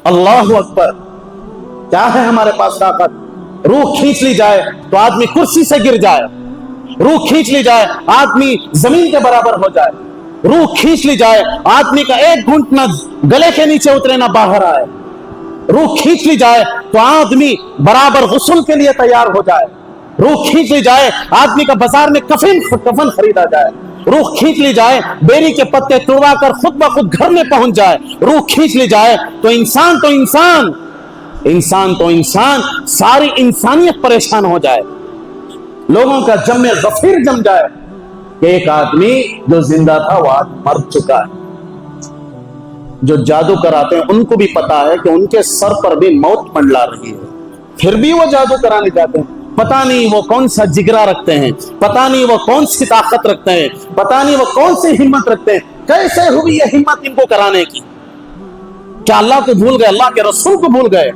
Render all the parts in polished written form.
اللہ اکبر. کیا ہے ہمارے پاس طاقت؟ روح کھینچ لی جائے تو آدمی کرسی سے گر جائے, روح کھینچ لی جائے آدمی زمین کے برابر ہو جائے, روح کھینچ لی جائے آدمی کا ایک گھنٹ نہ گلے کے نیچے اترے نہ باہر آئے, روح کھینچ لی جائے تو آدمی برابر غسل کے لیے تیار ہو جائے, روح کھینچ لی جائے آدمی کا بازار میں کفن خریدا جائے, روح کھینچ لی جائے بیری کے پتے توڑوا کر خود بخود گھر میں پہنچ جائے, روح کھینچ لی جائے تو انسان ساری انسانیت پریشان ہو جائے, لوگوں کا جم غفیر جم جائے کہ ایک آدمی جو زندہ تھا وہ آج مر چکا ہے. جو جادو کراتے ہیں ان کو بھی پتا ہے کہ ان کے سر پر بھی موت منڈلا رہی ہے, پھر بھی وہ جادو کرانے جاتے ہیں. پتا نہیں وہ کون سا جگرا رکھتے ہیں, پتا نہیں وہ کون سی طاقت رکھتے ہیں, پتا نہیں وہ کون سی ہمت رکھتے ہیں. کیسے ہوئی یہ ہمت ان کو کرانے کی؟ کیا اللہ کو بھول گئے؟ اللہ کے رسول کو بھول گئے؟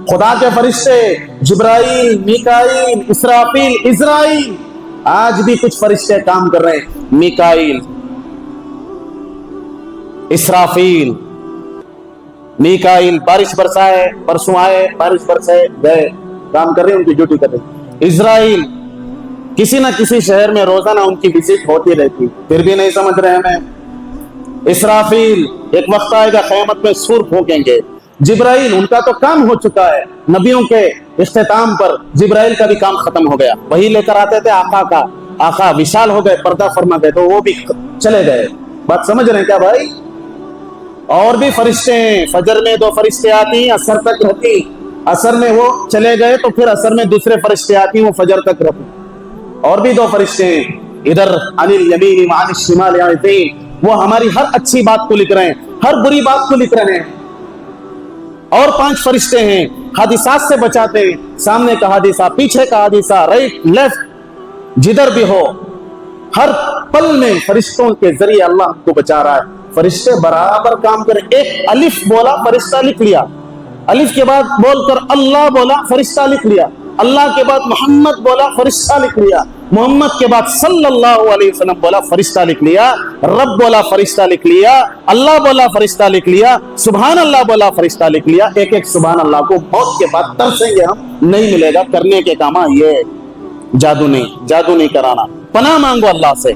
خدا کے فرشتے جبرائیل, میکائیل, اسرافیل, عزرائیل, آج بھی کچھ فرشتے کام کر رہے ہیں. میکائیل, اسرافیل, میکائیل بارش برسائے, پرسوں آئے, بارش برسائے, گئے, کام کر رہے ہیں, ان کی ڈیوٹی کر رہے ہیں. اسرائیل کسی نہ کسی شہر میں روزانہ ان کی وزٹ ہوتی رہتی, پھر بھی نہیں سمجھ رہے ہمیں. اسرافیل ایک وقت آئے گا قیامت میں سور پھونکیں گے. جبرائیل ان کا تو کام ہو چکا ہے, نبیوں کے اختتام پر جبرائیل کا بھی کام ختم ہو گیا, وہی لے کر آتے تھے آقا کا, آقا وشال ہو گئے, پردہ فرما گئے تو وہ بھی چلے گئے. بات سمجھ رہے ہیں کیا بھائی؟ اور بھی فرشتے ہیں, فجر میں 2 فرشتے آتی ہیں, اثر تک رہتی, اثر میں وہ چلے گئے تو پھر اثر میں دوسرے فرشتے آتی ہیں, وہ فجر تک رہتی. اور بھی 2 فرشتے ہیں ادھر عن الیمین وعن الشمال یعظین, وہ ہماری ہر اچھی بات کو لکھ رہے ہیں, ہر بری بات کو لکھ رہے ہیں. اور 5 فرشتے ہیں حادثات سے بچاتے ہیں, سامنے کا حادثہ, پیچھے کا حادثہ, رائٹ لیفٹ جدھر بھی ہو, ہر پل میں فرشتوں کے ذریعے اللہ کو بچا رہا ہے. فرشتے برابر کام کریں. ایک الف بولا فرشتہ لکھ لیا, الف کے بعد بول کر اللہ بولا فرشتہ لکھ لیا, اللہ کے بعد محمد بولا فرشتہ لکھ لیا, محمد کے بعد صلی اللہ علیہ وسلم بولا فرشتہ لکھ لیا, رب بولا فرشتہ لکھ لیا, اللہ بولا فرشتہ لکھ لیا, سبحان اللہ بولا فرشتہ لکھ لیا. ایک ایک سبحان اللہ کو موت کے بعد ترسیں گے ہم, نہیں ملے گا. کرنے کے کام یہ جادو نہیں کرانا. پناہ مانگو اللہ سے.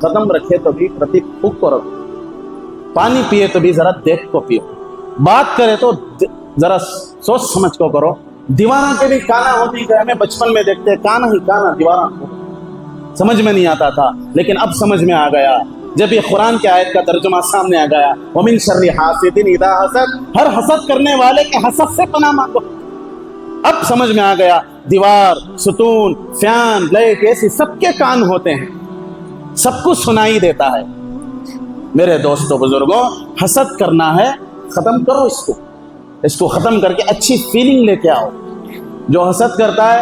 قدم رکھے تو بھی پرتیک پھوک کو رکھو, پانی پیے تو بھی ذرا دیکھ کو پیو, بات کرے تو ذرا سوچ سمجھ کو کرو. دیوانہ کے بھی کانا ہوتی ہے, ہمیں بچپن میں دیکھتے ہیں کانا ہی کانا, دیوانہ کو سمجھ میں نہیں آتا تھا, لیکن اب سمجھ میں آ گیا جب یہ قرآن کی آیت کا ترجمہ سامنے آ گیا. وَمِن شَرِّ حَاسِدٍ إِذَا حَسَدَ, ہر حسد کرنے والے کے حسد سے پناہ مانگو. اب سمجھ میں آ گیا دیوار, ستون, فین, لائٹ, ایسی سب کے کان ہوتے ہیں, سب کو سنائی دیتا ہے. میرے دوستوں بزرگوں, حسد کرنا ہے, ختم کرو اس کو ختم کر کے اچھی فیلنگ لے کے آؤ. جو حسد کرتا ہے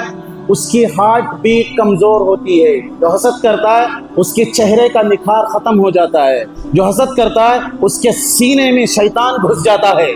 اس کی ہارٹ بیٹ کمزور ہوتی ہے, جو حسد کرتا ہے اس کے چہرے کا نکھار ختم ہو جاتا ہے, جو حسد کرتا ہے اس کے سینے میں شیطان گھس جاتا ہے.